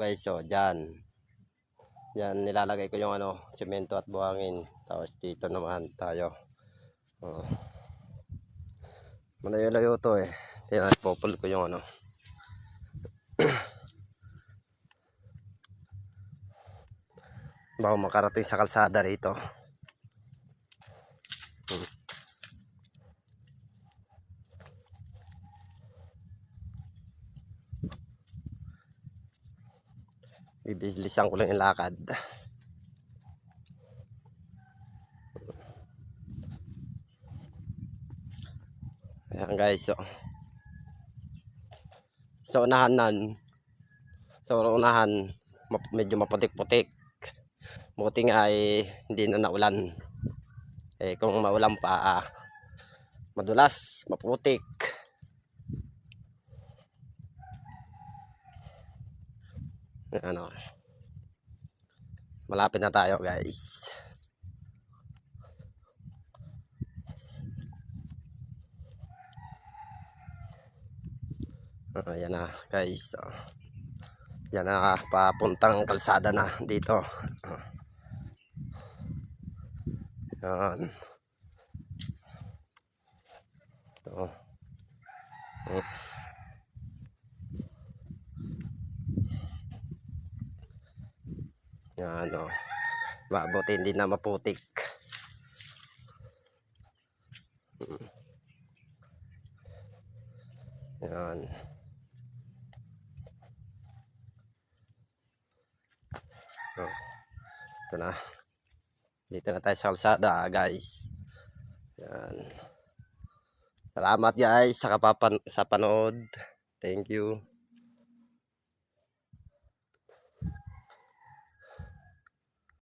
guys, so dyan. Yan, nilalagay ko yung semento at buhangin. Tapos dito naman tayo. Oh. Malayo-layo to eh. Tingnan, popol ko yung bago makarating sa kalsada rito. Bibilisan ko lang yung lakad. Ayan guys, so sa unahan medyo maputik-putik. Buti nga hindi na naulan. Kung maulan pa madulas, maputik. Malapit na tayo guys. Yan na guys. Yan na, papuntang kalsada na dito. Yan. Ito. Yan mabuti hindi na maputik. Yan. Ito na. Dito na tayo sa kalsada guys. Yan. Salamat guys sa panood. Thank you.